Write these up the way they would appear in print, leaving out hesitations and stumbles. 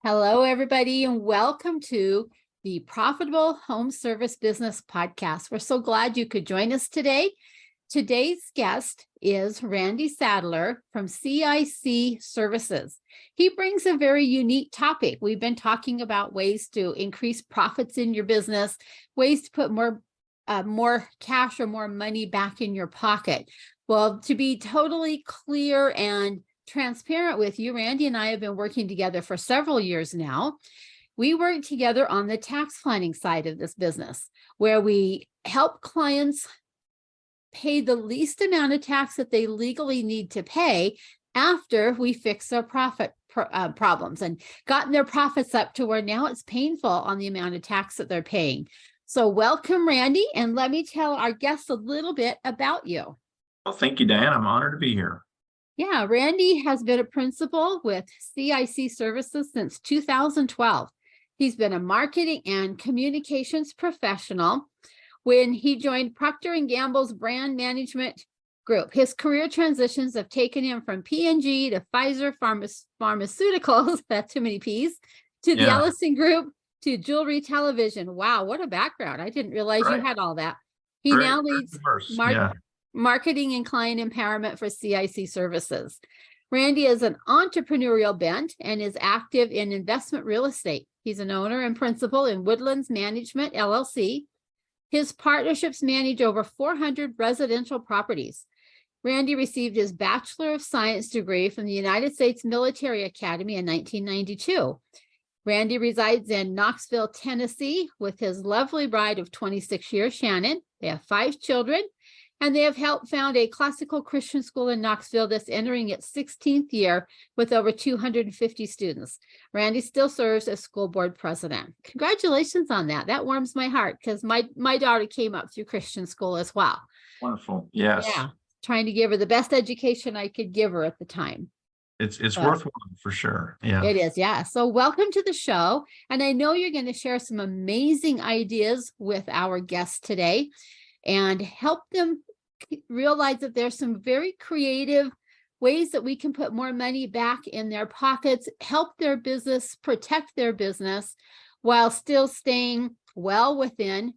Hello, everybody, and welcome to the Profitable Home Service Business Podcast. We're so glad you could join us today. Today's guest is Randy Sadler from CIC Services. He brings a very unique topic. We've been talking about ways to increase profits in your business, ways to put more cash or more money back in your pocket. Well, to be totally clear and transparent with you, Randy and I have been working together for several years now. We work together on the tax planning side of this business, where we help clients pay the least amount of tax that they legally need to pay after we fix their profit problems and gotten their profits up to where now it's painful on the amount of tax that they're paying. So welcome, Randy, and let me tell our guests a little bit about you. Well, thank you, Diane. I'm honored to be here. Yeah, Randy has been a principal with CIC Services since 2012. He's been a marketing and communications professional when he joined Procter & Gamble's brand management group. His career transitions have taken him from P&G to Pfizer Pharmaceuticals, that's too many P's, to the Ellison Group, to Jewelry Television. Wow, what a background. I didn't realize you had all that. He now leads marketing and client empowerment for CIC Services. Randy is an entrepreneurial bent and is active in investment real estate. He's an owner and principal in Woodlands Management, LLC. His partnerships manage over 400 residential properties. Randy received his Bachelor of Science degree from the United States Military Academy in 1992. Randy resides in Knoxville, Tennessee, with his lovely bride of 26 years, Shannon. They have 5 children. And they have helped found a classical Christian school in Knoxville that's entering its 16th year with over 250 students. Randy still serves as school board president. Congratulations on that. That warms my heart because my daughter came up through Christian school as well. Wonderful. Yes. Yeah. Trying to give her the best education I could give her at the time. It's worthwhile for sure. Yeah. It is. Yeah. So welcome to the show. And I know you're going to share some amazing ideas with our guests today and help them realize that there's some very creative ways that we can put more money back in their pockets, help their business, protect their business, while still staying well within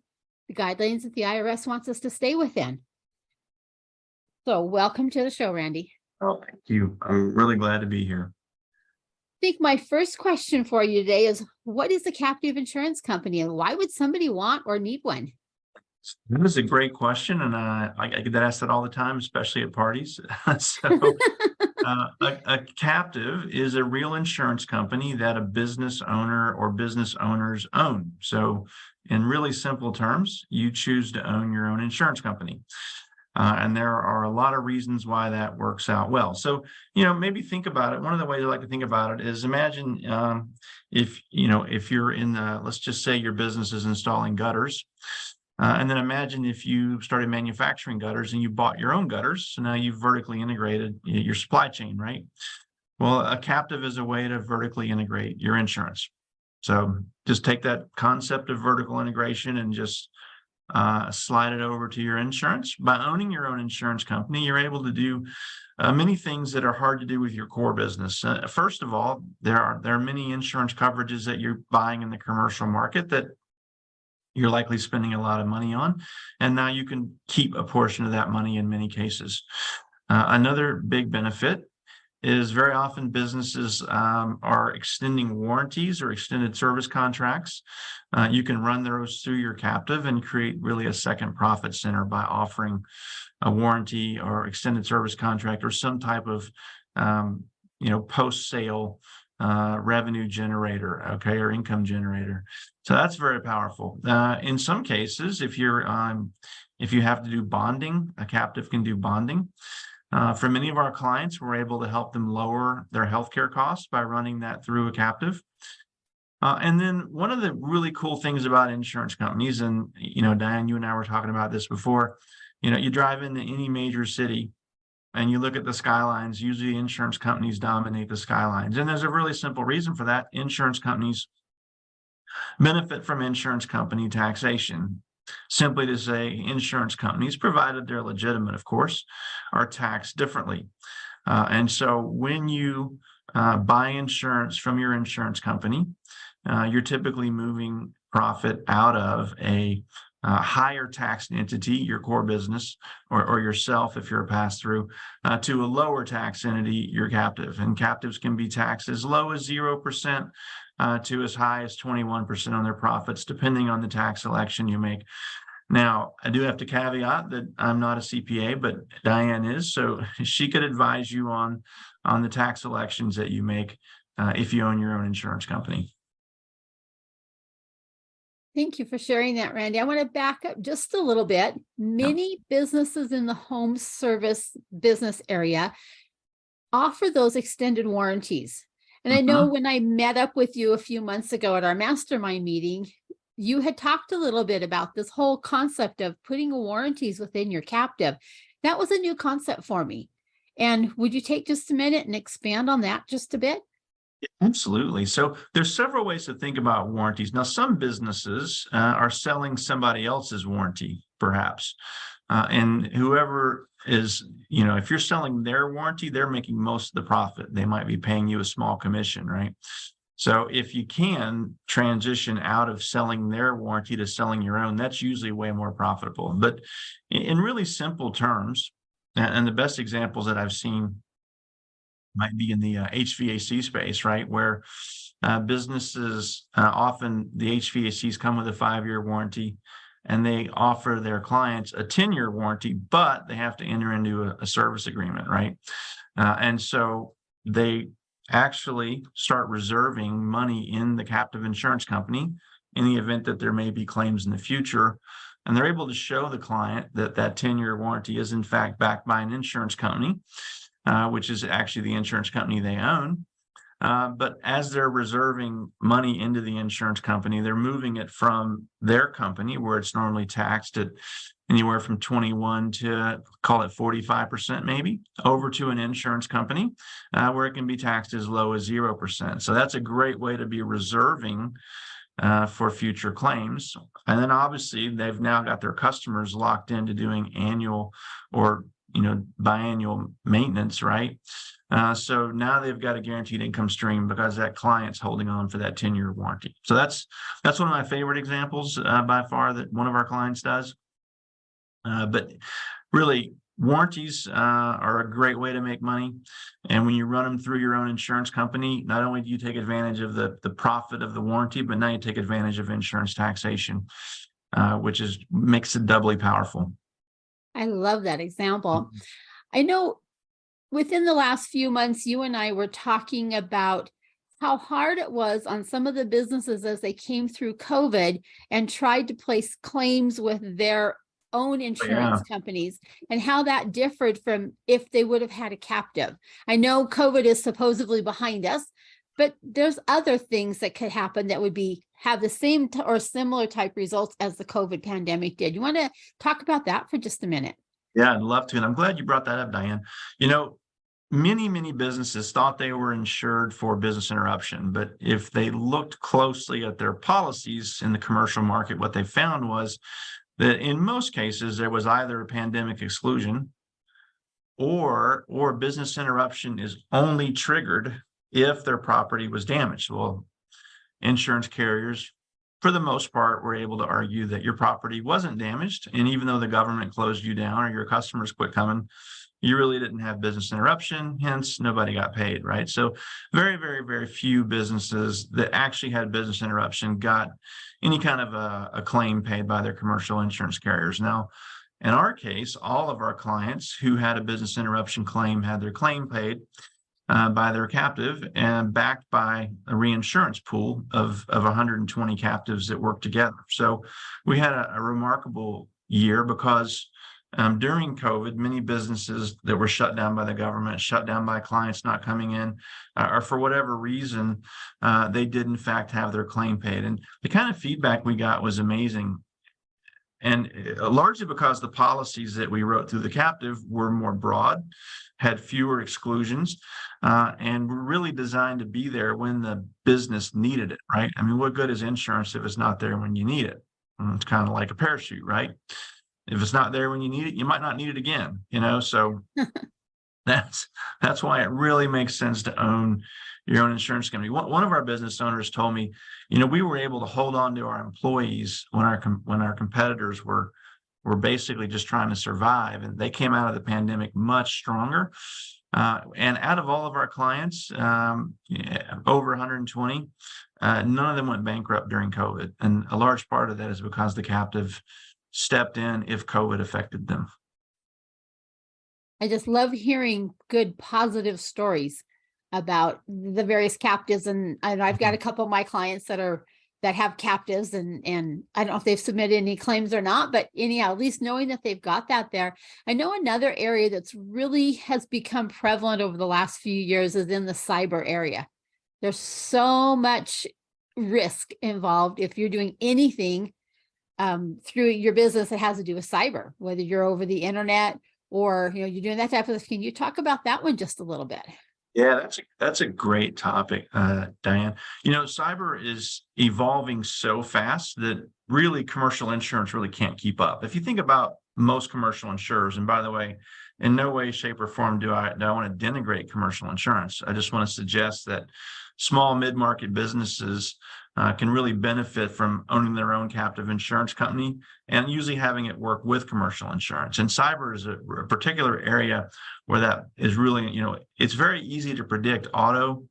the guidelines that the IRS wants us to stay within. So welcome to the show, Randy. Oh, thank you. I'm really glad to be here. I think my first question for you today is, what is a captive insurance company and why would somebody want or need one? That is a great question, and I get asked that all the time, especially at parties. A captive is a real insurance company that a business owner or business owners own. So in really simple terms, you choose to own your own insurance company. And there are a lot of reasons why that works out well. So, maybe think about it. One of the ways I like to think about it is imagine if you're in let's just say your business is installing gutters. And then imagine if you started manufacturing gutters and you bought your own gutters. So now you've vertically integrated your supply chain, right? Well, a captive is a way to vertically integrate your insurance. So just take that concept of vertical integration and just slide it over to your insurance. By owning your own insurance company, you're able to do many things that are hard to do with your core business. First of all, there are many insurance coverages that you're buying in the commercial market that you're likely spending a lot of money on, and now you can keep a portion of that money in many cases. Another big benefit is very often businesses are extending warranties or extended service contracts. You can run those through your captive and create really a second profit center by offering a warranty or extended service contract or some type of post-sale revenue generator, or income generator. So that's very powerful. In some cases, if you have to do bonding, a captive can do bonding. For many of our clients, we're able to help them lower their healthcare costs by running that through a captive. And then one of the really cool things about insurance companies, and Diane, you and I were talking about this before. You drive into any major city and you look at the skylines, usually insurance companies dominate the skylines. And there's a really simple reason for that. Insurance companies benefit from insurance company taxation. Simply to say, insurance companies, provided they're legitimate, of course, are taxed differently. And so when you buy insurance from your insurance company, you're typically moving profit out of a higher tax entity, your core business, or yourself if you're a pass-through, to a lower tax entity, your captive. And captives can be taxed as low as 0% to as high as 21% on their profits, depending on the tax election you make. Now, I do have to caveat that I'm not a CPA, but Diane is, so she could advise you on the tax elections that you make if you own your own insurance company. Thank you for sharing that, Randy. I want to back up just a little bit. Many businesses in the home service business area offer those extended warranties. And I know when I met up with you a few months ago at our mastermind meeting, you had talked a little bit about this whole concept of putting warranties within your captive. That was a new concept for me. And would you take just a minute and expand on that just a bit? Absolutely. So there's several ways to think about warranties. Now, some businesses are selling somebody else's warranty, perhaps. And whoever is, if you're selling their warranty, they're making most of the profit. They might be paying you a small commission, right? So if you can transition out of selling their warranty to selling your own, that's usually way more profitable. But in really simple terms, and the best examples that I've seen might be in the HVAC space, right? Where businesses often the HVACs come with a 5-year warranty, and they offer their clients a 10-year warranty, but they have to enter into a service agreement, right? And so they actually start reserving money in the captive insurance company in the event that there may be claims in the future. And they're able to show the client that that 10-year warranty is in fact backed by an insurance company, which is actually the insurance company they own. But as they're reserving money into the insurance company, they're moving it from their company, where it's normally taxed at anywhere from 21 to call it 45% maybe, over to an insurance company where it can be taxed as low as 0%. So that's a great way to be reserving for future claims. And then obviously they've now got their customers locked into doing annual or biannual maintenance, right? So now they've got a guaranteed income stream because that client's holding on for that 10-year warranty. So that's one of my favorite examples by far that one of our clients does. But really, warranties are a great way to make money. And when you run them through your own insurance company, not only do you take advantage of the profit of the warranty, but now you take advantage of insurance taxation, which makes it doubly powerful. I love that example. I know within the last few months, you and I were talking about how hard it was on some of the businesses as they came through COVID and tried to place claims with their own insurance companies, and how that differed from if they would have had a captive. I know COVID is supposedly behind us, but there's other things that could happen that would have the same or similar type results as the COVID pandemic did. You want to talk about that for just a minute? Yeah, I'd love to. And I'm glad you brought that up, Diane. Many businesses thought they were insured for business interruption, but if they looked closely at their policies in the commercial market, what they found was that in most cases, there was either a pandemic exclusion or business interruption is only triggered if their property was damaged. Well, insurance carriers, for the most part, were able to argue that your property wasn't damaged. And even though the government closed you down or your customers quit coming, you really didn't have business interruption, hence nobody got paid, right? So very, very, very few businesses that actually had business interruption got any kind of a claim paid by their commercial insurance carriers. Now, in our case, all of our clients who had a business interruption claim had their claim paid by their captive and backed by a reinsurance pool of 120 captives that work together. So we had a remarkable year because during COVID, many businesses that were shut down by the government, shut down by clients not coming in, or for whatever reason, they did in fact have their claim paid. And the kind of feedback we got was amazing. And largely because the policies that we wrote through the captive were more broad, had fewer exclusions, and were really designed to be there when the business needed it, right? I mean, what good is insurance if it's not there when you need it? It's kind of like a parachute, right? If it's not there when you need it, you might not need it again, So That's that's why it really makes sense to own your own insurance company. One of our business owners told me, we were able to hold on to our employees when our competitors were basically just trying to survive, and they came out of the pandemic much stronger. And out of all of our clients, over 120, none of them went bankrupt during COVID, and a large part of that is because the captive stepped in if COVID affected them. I just love hearing good, positive stories about the various captives. And I've got a couple of my clients that have captives, and I don't know if they've submitted any claims or not, but anyhow, at least knowing that they've got that there. I know another area that's really has become prevalent over the last few years is in the cyber area. There's so much risk involved if you're doing anything through your business that has to do with cyber, whether you're over the internet or you're doing that type of thing. Can you talk about that one just a little bit? Yeah, that's a great topic, Diane. Cyber is evolving so fast that really commercial insurance really can't keep up. If you think about most commercial insurers, and by the way, in no way, shape, or form do I want to denigrate commercial insurance. I just want to suggest that small mid-market businesses can really benefit from owning their own captive insurance company and usually having it work with commercial insurance. And cyber is a particular area where that is really, it's very easy to predict auto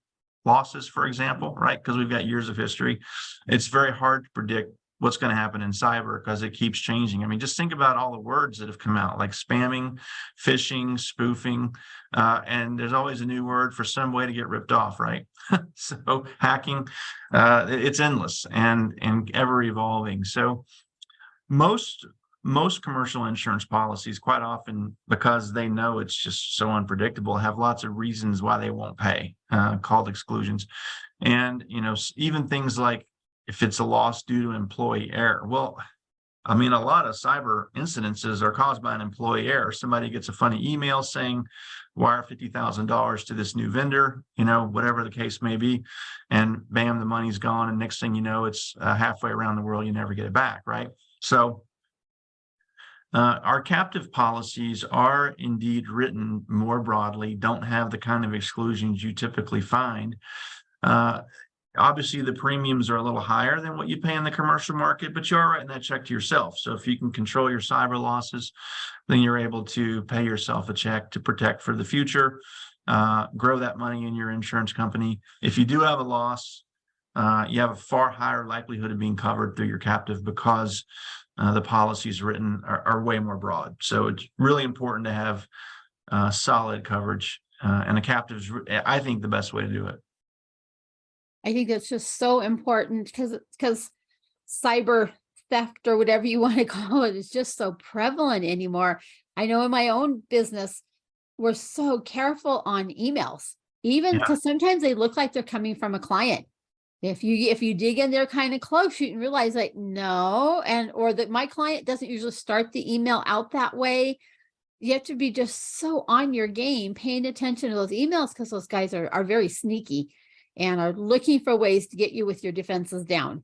losses, for example, right? Because we've got years of history. It's very hard to predict what's going to happen in cyber because it keeps changing. I mean, just think about all the words that have come out, like spamming, phishing, spoofing, and there's always a new word for some way to get ripped off, right? So hacking, it's endless and ever evolving. So most commercial insurance policies, quite often, because they know it's just so unpredictable, have lots of reasons why they won't pay, called exclusions. And, even things like if it's a loss due to employee error. Well, I mean, a lot of cyber incidences are caused by an employee error. Somebody gets a funny email saying, wire $50,000 to this new vendor, whatever the case may be, and bam, the money's gone. And next thing you know, it's halfway around the world. You never get it back, right? So our captive policies are indeed written more broadly, don't have the kind of exclusions you typically find. Obviously, the premiums are a little higher than what you pay in the commercial market, but you are writing that check to yourself. So if you can control your cyber losses, then you're able to pay yourself a check to protect for the future, grow that money in your insurance company. If you do have a loss, you have a far higher likelihood of being covered through your captive because the policies written are way more broad. So it's really important to have solid coverage, and a captive is, I think, the best way to do it. I think that's just so important because cyber theft, or whatever you want to call it, is just so prevalent anymore. I know in my own business, we're so careful on emails, even because sometimes they look like they're coming from a client. If you dig in there kind of close, you can realize like, no, or that my client doesn't usually start the email out that way. You have to be just so on your game, paying attention to those emails, because those guys are very sneaky and are looking for ways to get you with your defenses down.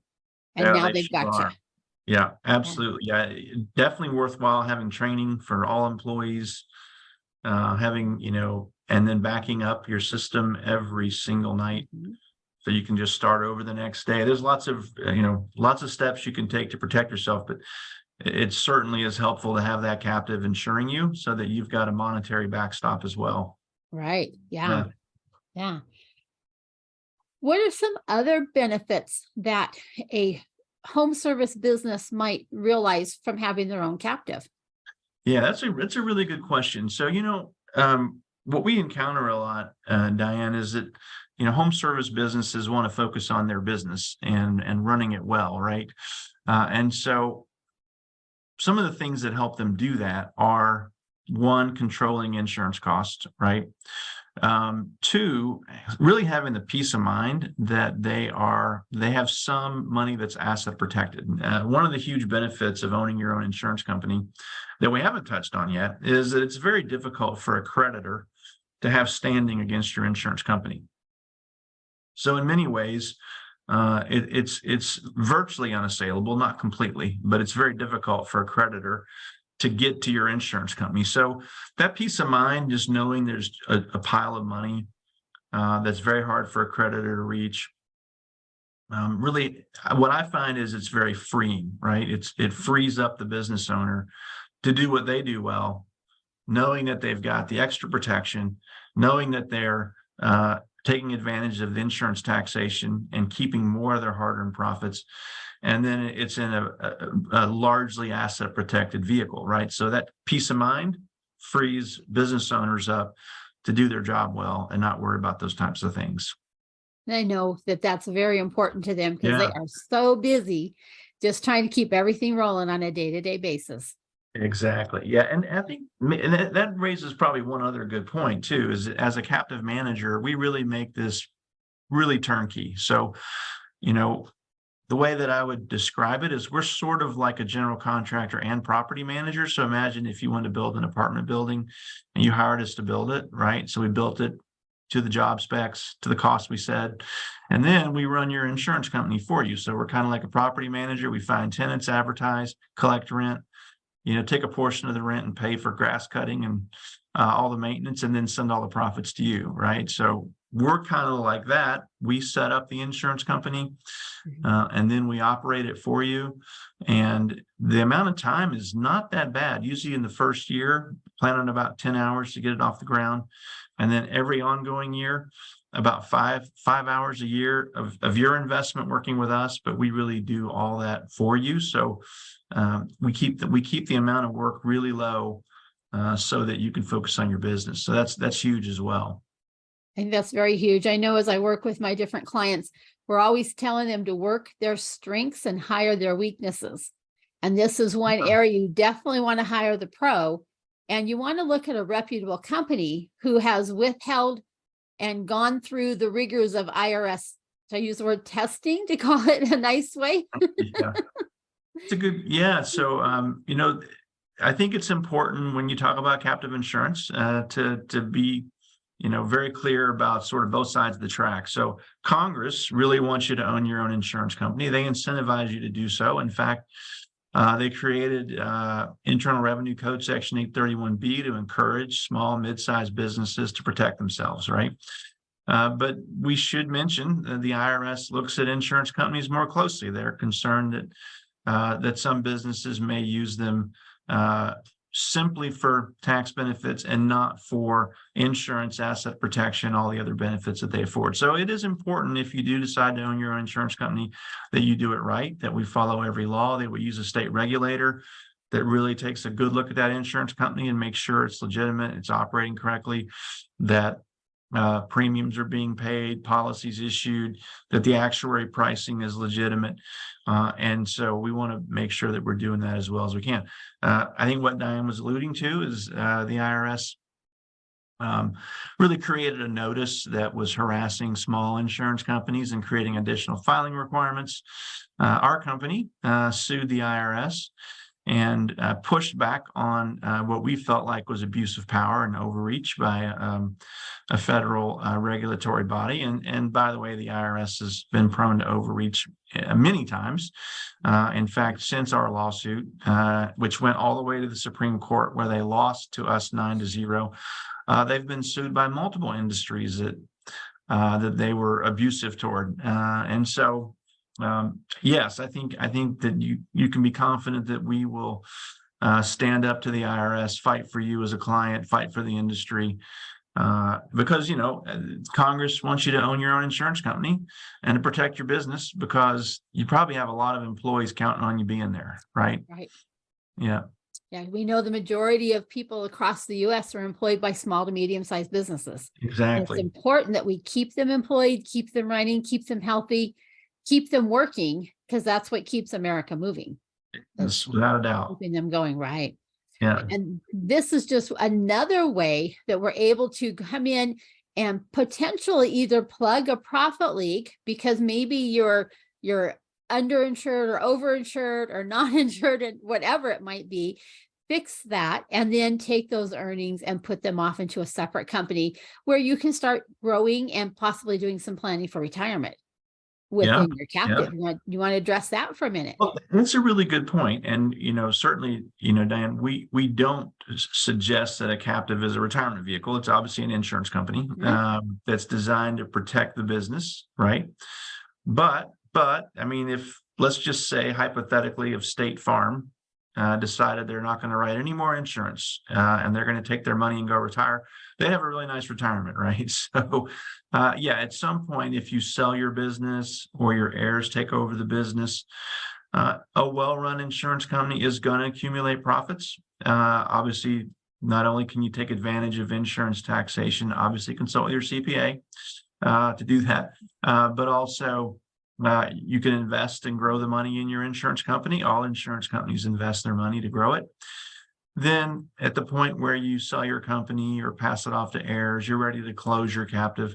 And now they've got you. Yeah, absolutely. Yeah, definitely worthwhile having training for all employees, having, and then backing up your system every single night. So you can just start over the next day. There's lots of steps you can take to protect yourself, but it certainly is helpful to have that captive insuring you so that you've got a monetary backstop as well. Right. Yeah. What are some other benefits that a home service business might realize from having their own captive? Yeah, that's a really good question. So, what we encounter a lot, Diane, is that, home service businesses want to focus on their business and running it well, right? And so some of the things that help them do that are, one, controlling insurance costs, right? Two, really having the peace of mind that they have some money that's asset protected. One of the huge benefits of owning your own insurance company that we haven't touched on yet is that it's very difficult for a creditor to have standing against your insurance company. So in many ways, it's virtually unassailable, not completely, but it's very difficult for a creditor to get to your insurance company. So that peace of mind, just knowing there's a pile of money that's very hard for a creditor to reach. Really, what I find is it's very freeing, right? It frees up the business owner to do what they do well, knowing that they've got the extra protection, knowing that they're taking advantage of the insurance taxation and keeping more of their hard-earned profits. And then it's in a largely asset protected vehicle, right? So that peace of mind frees business owners up to do their job well and not worry about those types of things. I know that that's very important to them because they Yeah, are so busy just trying to keep everything rolling on a day-to-day basis. exactly. Yeah. And I think and that raises probably one other good point too, is as a captive manager, we really make this really turnkey. So, you know, the way that I would describe it is we're sort of like a general contractor and property manager. So imagine if you wanted to build an apartment building and you hired us to build it, right? So we built it to the job specs, to the cost we said, and then we run your insurance company for you. So we're kind of like a property manager. We find tenants, advertise, collect rent, take a portion of the rent and pay for grass cutting and all the maintenance, and then send all the profits to you, right? So we're kind of like that. We set up the insurance company and then we operate it for you. And the amount of time is not that bad. Usually in the first year, plan on about 10 hours to get it off the ground. And then every ongoing year, about five hours a year of your investment working with us, but we really do all that for you. So we keep the amount of work really low so that you can focus on your business. So that's huge as well. I think that's very huge. I know as I work with my different clients, we're always telling them to work their strengths and hire their weaknesses. And this is one area you definitely want to hire the pro. And you want to look at a reputable company who has withheld and gone through the rigors of IRS. So I use the word testing to call it a nice way. Yeah, it's a good, yeah. So, I think it's important when you talk about captive insurance to be, very clear about sort of both sides of the track. So Congress really wants you to own your own insurance company. They incentivize you to do so. In fact, they created Internal Revenue Code Section 831B to encourage small, mid-sized businesses to protect themselves, right? But we should mention the IRS looks at insurance companies more closely. They're concerned that some businesses may use them simply for tax benefits and not for insurance, asset protection, all the other benefits that they afford. So it is important, if you do decide to own your own insurance company, that you do it right, that we follow every law, that we use a state regulator that really takes a good look at that insurance company and makes sure it's legitimate, it's operating correctly, that premiums are being paid, policies issued, that the actuary pricing is legitimate. And so we want to make sure that we're doing that as well as we can. I think what Diane was alluding to is the IRS really created a notice that was harassing small insurance companies and creating additional filing requirements. Our company sued the IRS and pushed back on what we felt like was abuse of power and overreach by a federal regulatory body. And by the way, the IRS has been prone to overreach many times. In fact, since our lawsuit, which went all the way to the Supreme Court, where they lost to us 9-0, they've been sued by multiple industries that they were abusive toward. And so yes, I think that you can be confident that we will stand up to the IRS, fight for you as a client, fight for the industry, because Congress wants you to own your own insurance company and to protect your business, because you probably have a lot of employees counting on you being there, right? Right. Yeah. Yeah, we know the majority of people across the U.S. are employed by small to medium-sized businesses. Exactly. And it's important that we keep them employed, keep them running, keep them healthy, keep them working, because that's what keeps America moving. Yes, without a doubt. Keeping them going, right? Yeah. And this is just another way that we're able to come in and potentially either plug a profit leak, because maybe you're underinsured or overinsured or not insured, and whatever it might be, fix that, and then take those earnings and put them off into a separate company where you can start growing and possibly doing some planning for retirement within your yeah. captive. You want to address that for a minute? Well, that's a really good point. And, certainly, Diane, we don't suggest that a captive is a retirement vehicle. It's obviously an insurance company that's designed to protect the business, right? But I mean, if let's just say hypothetically, if State Farm decided they're not going to write any more insurance and they're going to take their money and go retire, they have a really nice retirement, right? So, yeah, at some point, if you sell your business or your heirs take over the business, a well-run insurance company is going to accumulate profits. Obviously, not only can you take advantage of insurance taxation, obviously consult your CPA to do that, but also you can invest and grow the money in your insurance company. All insurance companies invest their money to grow it. Then at the point where you sell your company or pass it off to heirs, you're ready to close your captive.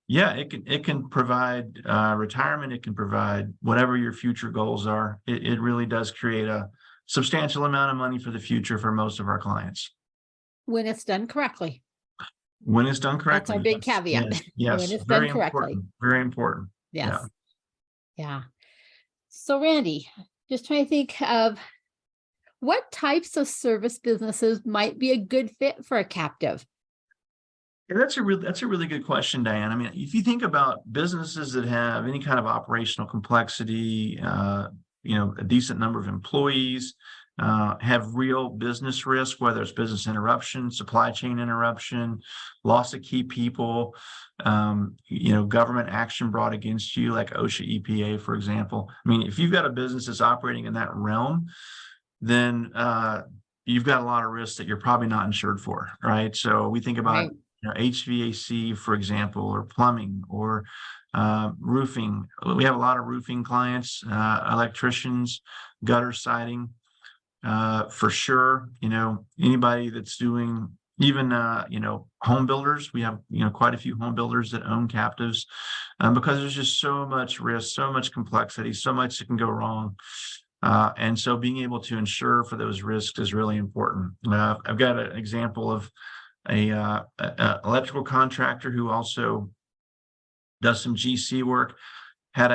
Yeah, it can provide retirement. It can provide whatever your future goals are. It really does create a substantial amount of money for the future for most of our clients. When it's done correctly. When it's done correctly. That's our big caveat. Yes, When it's very done correctly. important. Very important. Yes. Yeah. So Randy, just trying to think of what types of service businesses might be a good fit for a captive. Yeah, that's a really good question, Diane. I mean, if you think about businesses that have any kind of operational complexity, a decent number of employees, have real business risk, whether it's business interruption, supply chain interruption, loss of key people, government action brought against you, like OSHA, EPA, for example. I mean, if you've got a business that's operating in that realm, then you've got a lot of risks that you're probably not insured for, right? So we think about HVAC, for example, or plumbing, or roofing. We have a lot of roofing clients, electricians, gutter siding. For sure, anybody that's doing even, home builders. We have, quite a few home builders that own captives because there's just so much risk, so much complexity, so much that can go wrong. And so being able to insure for those risks is really important. I've got an example of a electrical contractor who also does some GC work, had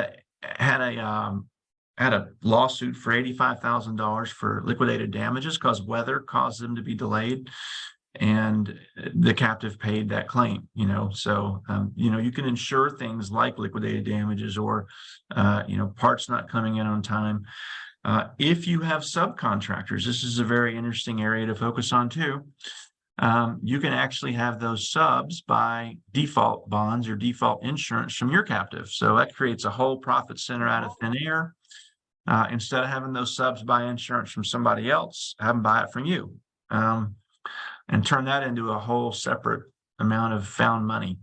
a lawsuit for $85,000 for liquidated damages because weather caused them to be delayed, and the captive paid that claim. So you can insure things like liquidated damages or parts not coming in on time. If you have subcontractors, this is a very interesting area to focus on too. You can actually have those subs buy default bonds or default insurance from your captive. So that creates a whole profit center out of thin air. Instead of having those subs buy insurance from somebody else, have them buy it from you, and turn that into a whole separate amount of found money.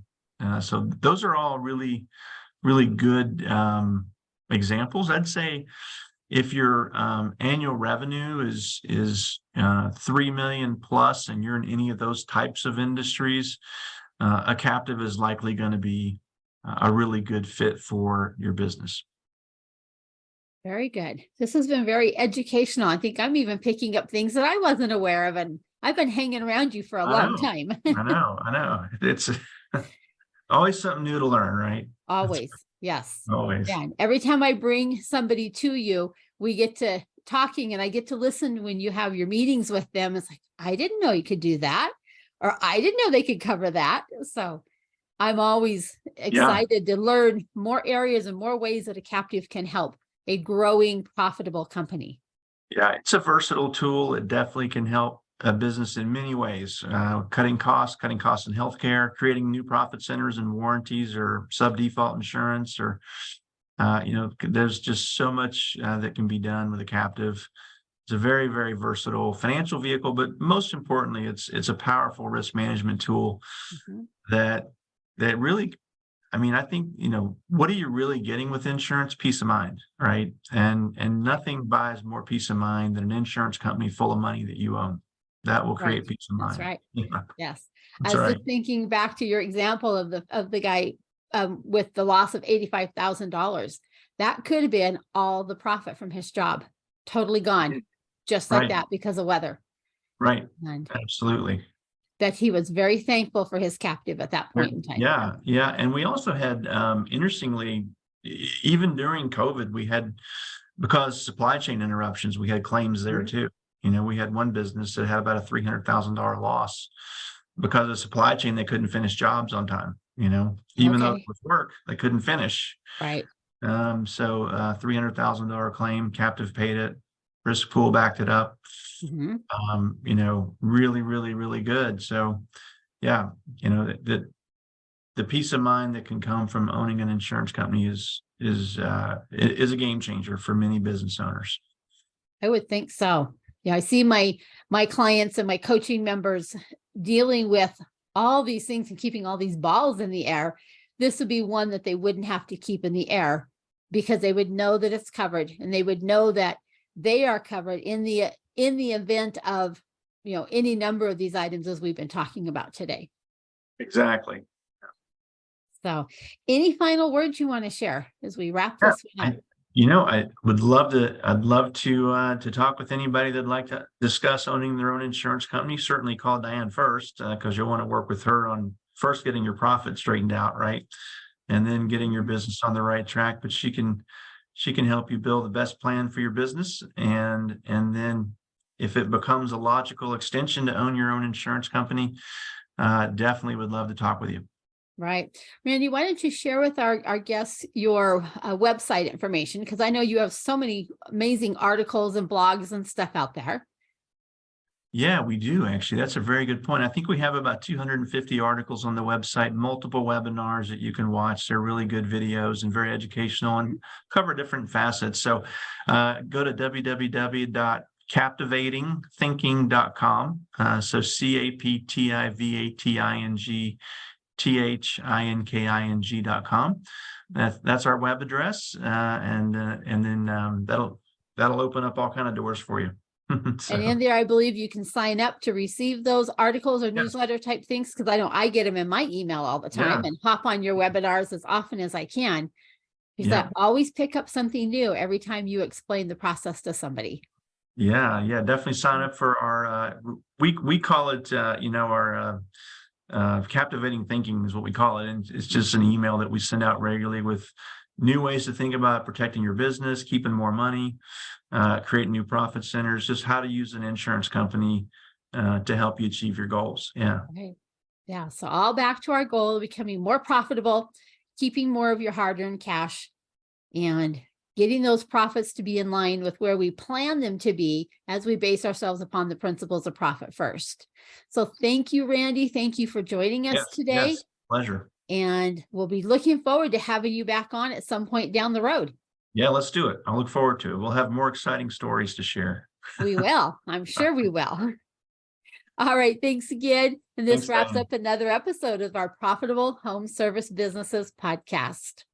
So those are all really, really good examples. I'd say if your annual revenue is 3 million plus, and you're in any of those types of industries, a captive is likely going to be a really good fit for your business. Very good. This has been very educational. I think I'm even picking up things that I wasn't aware of, and I've been hanging around you for a long time. I know. It's always something new to learn, right? Always. Yes. Always. Yeah. And every time I bring somebody to you, we get to talking and I get to listen when you have your meetings with them. It's like, I didn't know you could do that, or I didn't know they could cover that. So I'm always excited to learn more areas and more ways that a captive can help a growing, profitable company. Yeah, it's a versatile tool. It definitely can help a business in many ways, cutting costs in healthcare, creating new profit centers and warranties or sub-default insurance, or, there's just so much that can be done with a captive. It's a very, very versatile financial vehicle, but most importantly, it's a powerful risk management tool that really, I think, what are you really getting with insurance? Peace of mind, right? And nothing buys more peace of mind than an insurance company full of money that you own. That will create peace of mind. That's right. Yeah. Yes. That's I was right. just thinking back to your example of the guy with the loss of $85,000. That could have been all the profit from his job, totally gone, just like that because of weather. Right. And Absolutely. that he was very thankful for his captive at that point in time. Yeah. And we also had, interestingly, even during COVID, we had, because supply chain interruptions, we had claims there too. You know, we had one business that had about a $300,000 loss because of supply chain. They couldn't finish jobs on time, you know, even though it Okay. was work, they couldn't finish. Right. So $300,000 claim, captive paid it, risk pool backed it up. Mhm. You know, really, really, really good. So yeah, you know, the peace of mind that can come from owning an insurance company is a game changer for many business owners. I would think so. Yeah, I see my clients and my coaching members dealing with all these things and keeping all these balls in the air. This would be one that they wouldn't have to keep in the air because they would know that it's covered and they would know that they are covered in the event of, you know, any number of these items as we've been talking about today. Exactly. So, any final words you want to share as we wrap Yeah, this one up? I would love to, I'd love to talk with anybody that'd like to discuss owning their own insurance company. Certainly call Diane first, because you'll want to work with her on first getting your profit straightened out, right? And then getting your business on the right track. But she can help you build the best plan for your business. And then if it becomes a logical extension to own your own insurance company, definitely would love to talk with you. Right. Randy, why don't you share with our guests your website information? Because I know you have so many amazing articles and blogs and stuff out there. Yeah, we do actually. That's a very good point. I think we have about 250 articles on the website, multiple webinars that you can watch. They're really good videos and very educational and cover different facets. So go to www.captivatingthinking.com. So CAPTIVATING That's our web address. And then that'll open up all kind of doors for you. And in there, I believe you can sign up to receive those articles or newsletter type things, because I know I get them in my email all the time and hop on your webinars as often as I can, because I always pick up something new every time you explain the process to somebody. Yeah, definitely sign up for our we call it our captivating thinking is what we call it, and it's just an email that we send out regularly with new ways to think about protecting your business, keeping more money, creating new profit centers, just how to use an insurance company to help you achieve your goals. Okay. Yeah. So all back to our goal of becoming more profitable, keeping more of your hard-earned cash, and getting those profits to be in line with where we plan them to be as we base ourselves upon the principles of profit first. So thank you, Randy. Thank you for joining us today. Yes, pleasure. And we'll be looking forward to having you back on at some point down the road. Yeah, let's do it. I look forward to it. We'll have more exciting stories to share. We will. I'm sure we will. All right. Thanks again. And this wraps up another episode of our Profitable Home Service Businesses podcast.